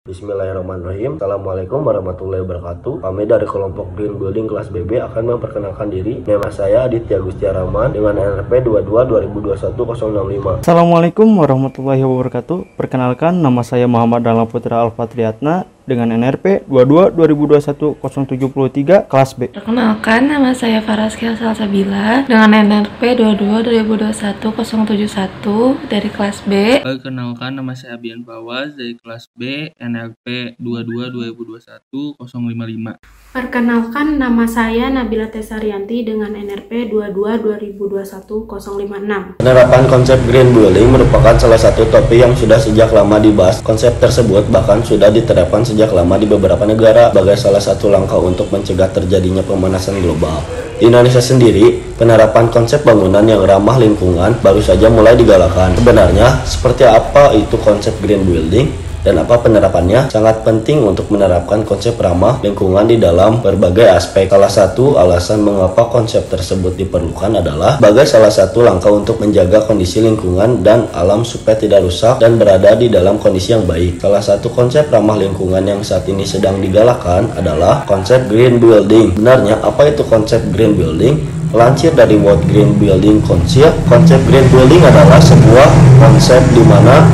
Bismillahirrahmanirrahim. Assalamualaikum warahmatullahi wabarakatuh. Kami dari kelompok Green Building kelas BB akan memperkenalkan diri. Nama saya Aditya Gustiaraman dengan NRP 22 2021 065. Assalamualaikum warahmatullahi wabarakatuh. Perkenalkan, nama saya Muhammad Dahlan Putra Alfatriatna dengan NRP 22 2021 073 kelas B. Perkenalkan, nama saya Faraskil Salsabila dengan NRP 22 2021 071 dari kelas B. Perkenalkan, nama saya Abian Fawaz dari kelas B, NRP 22 2021 055. Perkenalkan, nama saya Nabila Tesarianti dengan NRP 22 2021 056. Penerapan konsep Green Building merupakan salah satu topik yang sudah sejak lama dibahas. Konsep tersebut bahkan sudah diterapkan sejak lama di beberapa negara sebagai salah satu langkah untuk mencegah terjadinya pemanasan global. Di Indonesia sendiri, penerapan konsep bangunan yang ramah lingkungan baru saja mulai digalakkan. Sebenarnya, seperti apa itu konsep Green Building? Dan apa penerapannya? Sangat penting untuk menerapkan konsep ramah lingkungan di dalam berbagai aspek. Salah satu alasan mengapa konsep tersebut diperlukan adalah sebagai salah satu langkah untuk menjaga kondisi lingkungan dan alam supaya tidak rusak dan berada di dalam kondisi yang baik. Salah satu konsep ramah lingkungan yang saat ini sedang digalakkan adalah konsep Green Building. Benarnya, apa itu konsep Green Building? Lansir dari World Green Building Council, konsep Green Building adalah sebuah konsep di mana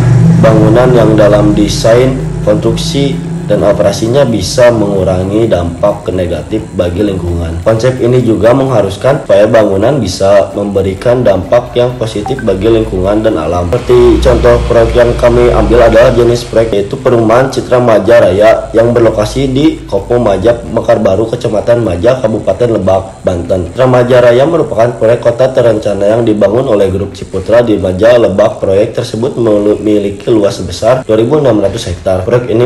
bangunan yang dalam desain, konstruksi, dan operasinya bisa mengurangi dampak negatif bagi lingkungan. Konsep ini juga mengharuskan supaya bangunan bisa memberikan dampak yang positif bagi lingkungan dan alam. Seperti contoh proyek yang kami ambil adalah jenis proyek yaitu perumahan Citra Majaraya yang berlokasi di Kopo Majap, Mekarbaru, Kecamatan Majap, Kabupaten Lebak, Banten. Citra Majaraya merupakan proyek kota terencana yang dibangun oleh grup Ciputra di Majap, Lebak. Proyek tersebut memiliki luas sebesar 2.600 hektar. Proyek ini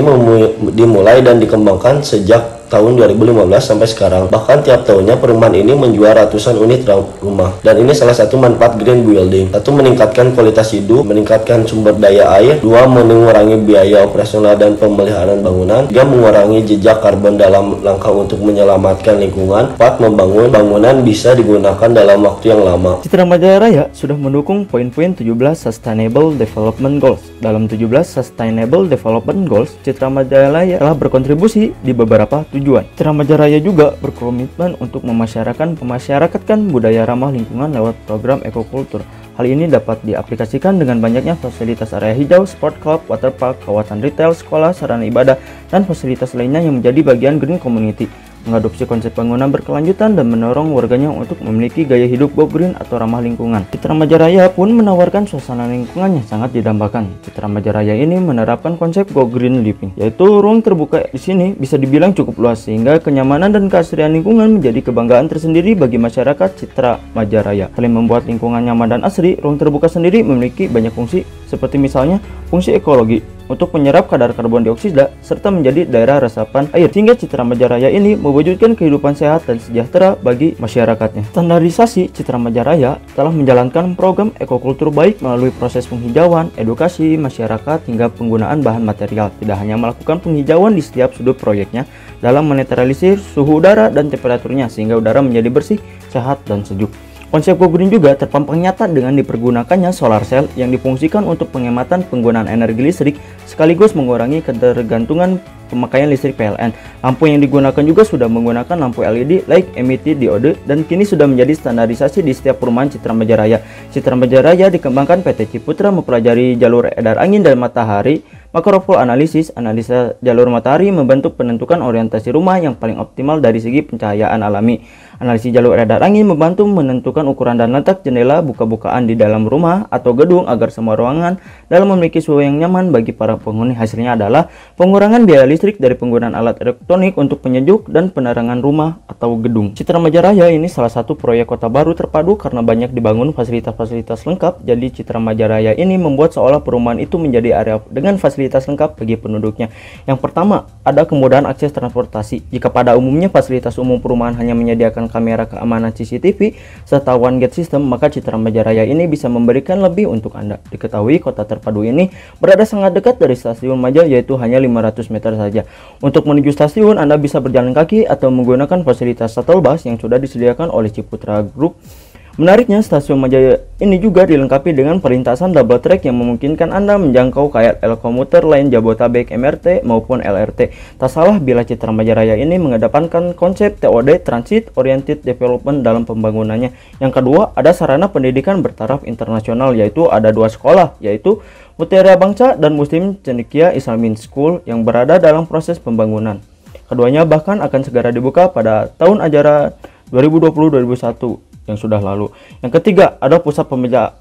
dimulai dan dikembangkan sejak tahun 2015 sampai sekarang. Bahkan tiap tahunnya perumahan ini menjual ratusan unit rumah. Dan ini salah satu manfaat Green Building. Satu, meningkatkan kualitas hidup, meningkatkan sumber daya air. Dua, mengurangi biaya operasional dan pemeliharaan bangunan. Tiga, mengurangi jejak karbon dalam langkah untuk menyelamatkan lingkungan. Empat, membangun bangunan bisa digunakan dalam waktu yang lama. Citra Majaraya sudah mendukung poin-poin 17 Sustainable Development Goals. Dalam 17 Sustainable Development Goals, Citra Majaraya telah berkontribusi di beberapa tujuan. Citra Majaraya juga berkomitmen untuk memasyarakatkan budaya ramah lingkungan lewat program ekokultur. Hal ini dapat diaplikasikan dengan banyaknya fasilitas area hijau, sport club, water park, kawasan retail, sekolah, sarana ibadah, dan fasilitas lainnya yang menjadi bagian green community. Mengadopsi konsep bangunan berkelanjutan dan mendorong warganya untuk memiliki gaya hidup go green atau ramah lingkungan. Citra Majaraya pun menawarkan suasana lingkungan yang sangat didambakan. Citra Majaraya ini menerapkan konsep go green living, yaitu ruang terbuka di sini bisa dibilang cukup luas sehingga kenyamanan dan keasrian lingkungan menjadi kebanggaan tersendiri bagi masyarakat Citra Majaraya. Selain membuat lingkungan nyaman dan asri, ruang terbuka sendiri memiliki banyak fungsi seperti misalnya fungsi ekologi untuk menyerap kadar karbon dioksida serta menjadi daerah resapan air, sehingga Citra Majaraya ini mewujudkan kehidupan sehat dan sejahtera bagi masyarakatnya. Standarisasi Citra Majaraya telah menjalankan program ekokultur baik melalui proses penghijauan, edukasi masyarakat hingga penggunaan bahan material. Tidak hanya melakukan penghijauan di setiap sudut proyeknya dalam menetralisir suhu udara dan temperaturnya sehingga udara menjadi bersih, sehat, dan sejuk. Konsep Go Green juga terpampang nyata dengan dipergunakannya solar cell yang difungsikan untuk penghematan penggunaan energi listrik sekaligus mengurangi ketergantungan pemakaian listrik PLN. Lampu yang digunakan juga sudah menggunakan lampu LED light emitted diode dan kini sudah menjadi standarisasi di setiap perumahan Citra Majaraya. Citra Majaraya dikembangkan PT Ciputra mempelajari jalur edar angin dan matahari. Macropole analisa jalur matahari membantu penentukan orientasi rumah yang paling optimal dari segi pencahayaan alami. Analisis jalur edar angin membantu menentukan ukuran dan letak jendela buka-bukaan di dalam rumah atau gedung agar semua ruangan dalam memiliki suhu yang nyaman bagi para penghuni. Hasilnya adalah pengurangan biaya listrik dari penggunaan alat elektronik untuk penyejuk dan penerangan rumah atau gedung. Citra Majaraya ini salah satu proyek kota baru terpadu karena banyak dibangun fasilitas-fasilitas lengkap. Jadi Citra Majaraya ini membuat seolah perumahan itu menjadi area dengan fasilitas lengkap bagi penduduknya. Yang pertama, ada kemudahan akses transportasi. Jika pada umumnya fasilitas umum perumahan hanya menyediakan kamera keamanan CCTV serta one gate system, maka Citra Majaraya ini bisa memberikan lebih untuk Anda. Diketahui kota terpadu ini berada sangat dekat dari stasiun Majap, yaitu hanya 500 meter saja. Untuk menuju stasiun Anda bisa berjalan kaki atau menggunakan fasilitas shuttle bus yang sudah disediakan oleh Ciputra Group. Menariknya, stasiun Majaya ini juga dilengkapi dengan perlintasan double track yang memungkinkan Anda menjangkau KRL komuter lain Jabodetabek MRT maupun LRT. Tak salah bila Citra Majaraya ini mengedepankan konsep TOD Transit Oriented Development dalam pembangunannya. Yang kedua, ada sarana pendidikan bertaraf internasional, yaitu ada 2 sekolah, yaitu Mutiara Bangsa dan Muslim Cendekia Islamic School yang berada dalam proses pembangunan. Keduanya bahkan akan segera dibuka pada tahun ajaran 2020-2021 yang sudah lalu. Yang ketiga, ada pusat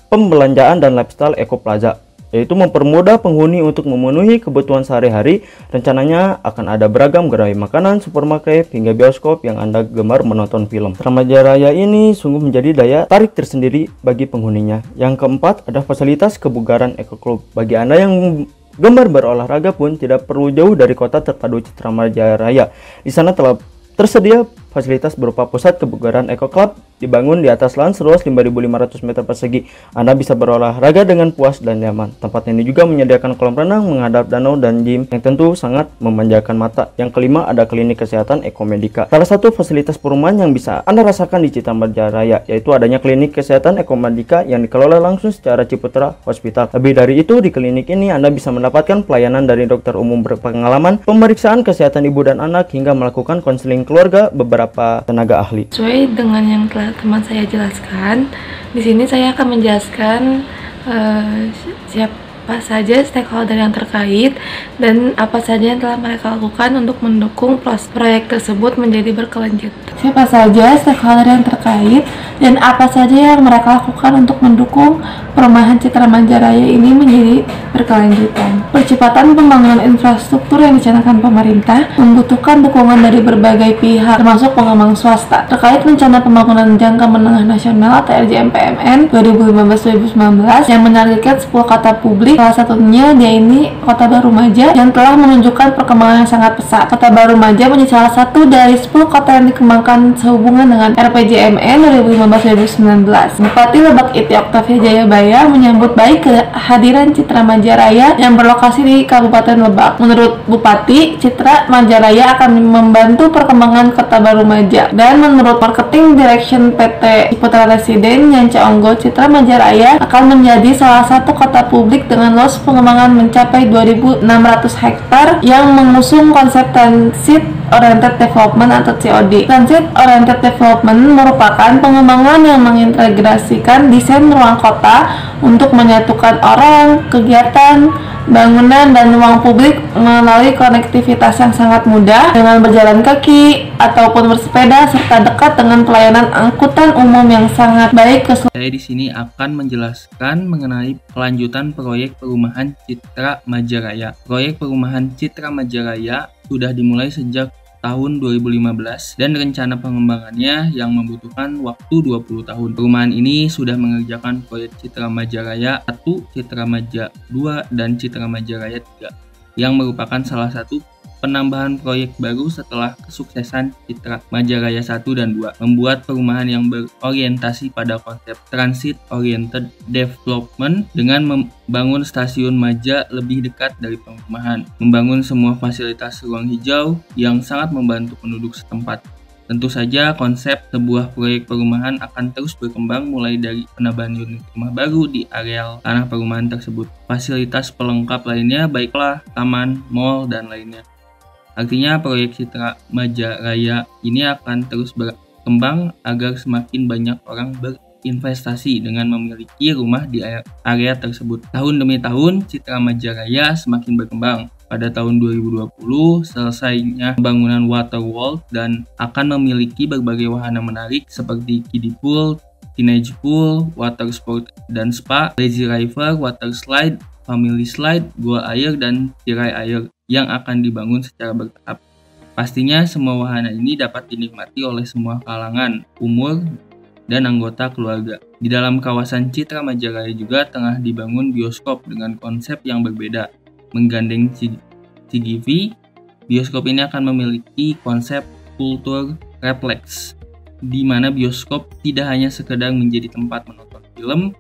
pembelanjaan dan lifestyle Eco Plaza, yaitu mempermudah penghuni untuk memenuhi kebutuhan sehari-hari. Rencananya akan ada beragam gerai makanan, supermarket, hingga bioskop yang Anda gemar menonton film. Citra Majaraya ini sungguh menjadi daya tarik tersendiri bagi penghuninya. Yang keempat, ada fasilitas kebugaran Eco Club. Bagi Anda yang gemar berolahraga pun tidak perlu jauh dari kota terpadu Citra Majaraya. Di sana telah tersedia fasilitas berupa pusat kebugaran Eco Club dibangun di atas lahan seluas 5.500 meter persegi. Anda bisa berolahraga dengan puas dan nyaman. Tempat ini juga menyediakan kolam renang menghadap danau dan gym yang tentu sangat memanjakan mata. Yang kelima, ada klinik kesehatan Ekomedika. Salah satu fasilitas perumahan yang bisa Anda rasakan di Citra Majaraya yaitu adanya klinik kesehatan Ekomedika yang dikelola langsung secara Ciputra Hospital. Lebih dari itu, di klinik ini Anda bisa mendapatkan pelayanan dari dokter umum berpengalaman, pemeriksaan kesehatan ibu dan anak, hingga melakukan konseling keluarga beberapa tenaga ahli. Sesuai dengan yang telah teman saya jelaskan, di sini saya akan menjelaskan siapa saja stakeholder yang terkait dan apa saja yang telah mereka lakukan untuk mendukung proyek tersebut menjadi berkelanjutan. Siapa saja stakeholder yang terkait dan apa saja yang mereka lakukan untuk mendukung perumahan Citra Majaraya ini menjadi berkelanjutan. Percepatan pembangunan infrastruktur yang dicanangkan pemerintah membutuhkan dukungan dari berbagai pihak, termasuk pengembang swasta. Terkait rencana pembangunan jangka menengah nasional atau RJMPMN 2015-2019 yang menargetkan 10 kota publik, salah satunya dia ini Kota Baru Maja yang telah menunjukkan perkembangan yang sangat pesat. Kota Baru Maja menjadi salah satu dari 10 kota yang dikembangkan sehubungan dengan RPJMN 2015-2019. Bupati Lebak Iti Oktavia Jayabaya menyambut baik kehadiran Citra Majaraya yang berlokasi di Kabupaten Lebak. Menurut Bupati, Citra Majaraya akan membantu perkembangan Kota Baru Maja. Dan menurut Marketing Direction PT Ciputra Residen Nyanca Onggo, Citra Majaraya akan menjadi salah satu kota publik dengan luas pengembangan mencapai 2.600 hektar yang mengusung konsep Transit Oriented Development atau COD. Transit Oriented Development merupakan pengembangan yang mengintegrasikan desain ruang kota untuk menyatukan orang, kegiatan, bangunan, dan ruang publik melalui konektivitas yang sangat mudah dengan berjalan kaki ataupun bersepeda serta dekat dengan pelayanan angkutan umum yang sangat baik. Saya di sini akan menjelaskan mengenai kelanjutan proyek perumahan Citra Majaraya. Proyek perumahan Citra Majaraya sudah dimulai sejak tahun 2015 dan rencana pengembangannya yang membutuhkan waktu 20 tahun. Perumahan ini sudah mengerjakan proyek Citra Majaraya 1, Citra Maja 2, dan Citra Majaraya 3 yang merupakan salah satu penambahan proyek baru setelah kesuksesan Citra Majaraya 1 dan 2, membuat perumahan yang berorientasi pada konsep Transit Oriented Development dengan membangun stasiun Maja lebih dekat dari perumahan, membangun semua fasilitas ruang hijau yang sangat membantu penduduk setempat. Tentu saja konsep sebuah proyek perumahan akan terus berkembang mulai dari penambahan unit rumah baru di areal tanah perumahan tersebut. Fasilitas pelengkap lainnya baiklah taman, mal, dan lainnya. Artinya proyek Citra Majaraya ini akan terus berkembang agar semakin banyak orang berinvestasi dengan memiliki rumah di area tersebut. Tahun demi tahun Citra Majaraya semakin berkembang. Pada tahun 2020 selesainya pembangunan water world dan akan memiliki berbagai wahana menarik seperti kiddie pool, teenage pool, water sport dan spa, lazy river, water slide, family slide, gua air, dan tirai air yang akan dibangun secara bertahap. Pastinya semua wahana ini dapat dinikmati oleh semua kalangan, umur, dan anggota keluarga. Di dalam kawasan Citra Majaraya juga tengah dibangun bioskop dengan konsep yang berbeda. Menggandeng CGV, bioskop ini akan memiliki konsep kultur refleks, di mana bioskop tidak hanya sekedar menjadi tempat menonton film,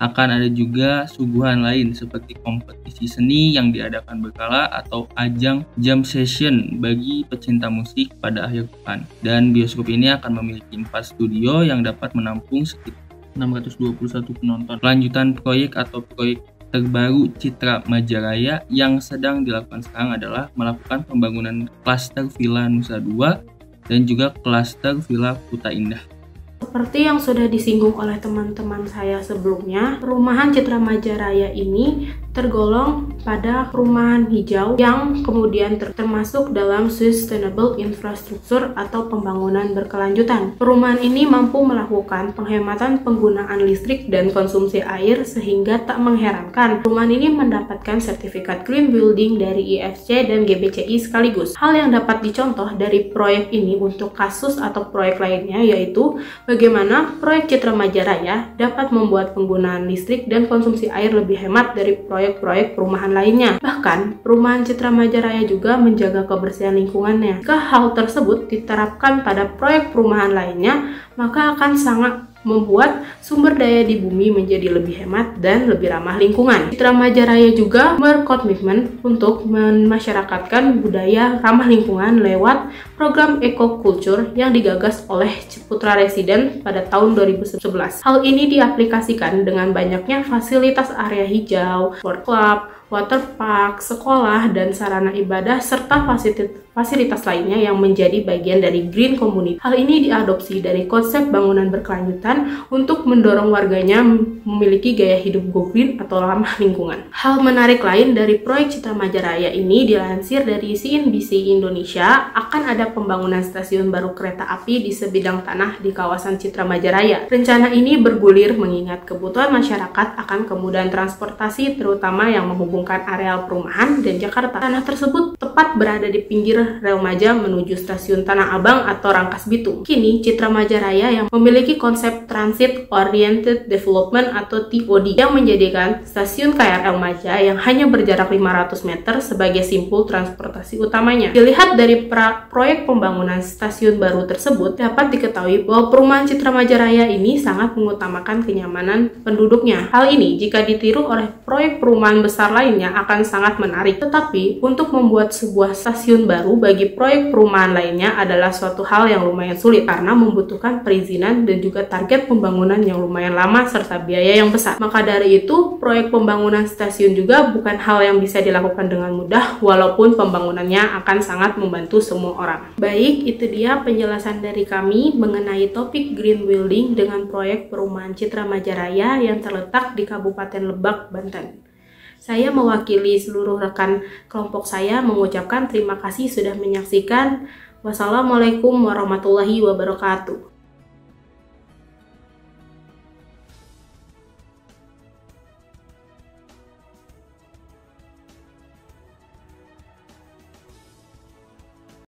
akan ada juga suguhan lain seperti kompetisi seni yang diadakan berkala atau ajang jam session bagi pecinta musik pada akhir pekan. Dan bioskop ini akan memiliki 4 studio yang dapat menampung 621 penonton. Lanjutan proyek atau proyek terbaru Citra Majaraya yang sedang dilakukan sekarang adalah melakukan pembangunan klaster Villa Nusa Dua dan juga klaster Villa Kuta Indah. Seperti yang sudah disinggung oleh teman-teman saya sebelumnya, perumahan Citra Majaraya ini tergolong pada perumahan hijau yang kemudian termasuk dalam Sustainable Infrastructure atau pembangunan berkelanjutan. Perumahan ini mampu melakukan penghematan penggunaan listrik dan konsumsi air sehingga tak mengherankan perumahan ini mendapatkan sertifikat Green Building dari IFC dan GBCI sekaligus. Hal yang dapat dicontoh dari proyek ini untuk kasus atau proyek lainnya yaitu bagaimana proyek Citra Majaraya dapat membuat penggunaan listrik dan konsumsi air lebih hemat dari proyek perumahan lainnya. Bahkan, perumahan Citra Majaraya juga menjaga kebersihan lingkungannya. Jika hal tersebut diterapkan pada proyek perumahan lainnya, maka akan sangat membuat sumber daya di bumi menjadi lebih hemat dan lebih ramah lingkungan. Citra Majaraya juga berkomitmen untuk memasyarakatkan budaya ramah lingkungan lewat program ekokultur yang digagas oleh Ciputra Residen pada tahun 2011. Hal ini diaplikasikan dengan banyaknya fasilitas area hijau, sport club, water park, sekolah, dan sarana ibadah, serta fasilitas lainnya yang menjadi bagian dari Green Community. Hal ini diadopsi dari konsep bangunan berkelanjutan untuk mendorong warganya memiliki gaya hidup go green atau ramah lingkungan. Hal menarik lain dari proyek Citra Majaraya ini dilansir dari CNBC Indonesia, akan ada pembangunan stasiun baru kereta api di sebidang tanah di kawasan Citra Majaraya. Rencana ini bergulir mengingat kebutuhan masyarakat akan kemudahan transportasi terutama yang menghubungkan areal perumahan dan Jakarta. Tanah tersebut tepat berada di pinggir rel Maja menuju stasiun Tanah Abang atau Rangkas Bitung. Kini Citra Majaraya yang memiliki konsep Transit Oriented Development atau TOD yang menjadikan stasiun KRL Maja yang hanya berjarak 500 meter sebagai simpul transportasi utamanya. Dilihat dari proyek pembangunan stasiun baru tersebut, dapat diketahui bahwa perumahan Citra Majaraya ini sangat mengutamakan kenyamanan penduduknya. Hal ini jika ditiru oleh proyek perumahan besar lainnya akan sangat menarik. Tetapi untuk membuat sebuah stasiun baru bagi proyek perumahan lainnya adalah suatu hal yang lumayan sulit karena membutuhkan perizinan dan juga target pembangunan yang lumayan lama serta biaya yang besar. Maka dari itu, proyek pembangunan stasiun juga bukan hal yang bisa dilakukan dengan mudah walaupun pembangunannya akan sangat membantu semua orang. Baik, itu dia penjelasan dari kami mengenai topik Green Building dengan proyek perumahan Citra Majaraya yang terletak di Kabupaten Lebak, Banten. Saya mewakili seluruh rekan kelompok saya mengucapkan terima kasih sudah menyaksikan. Wassalamualaikum warahmatullahi wabarakatuh.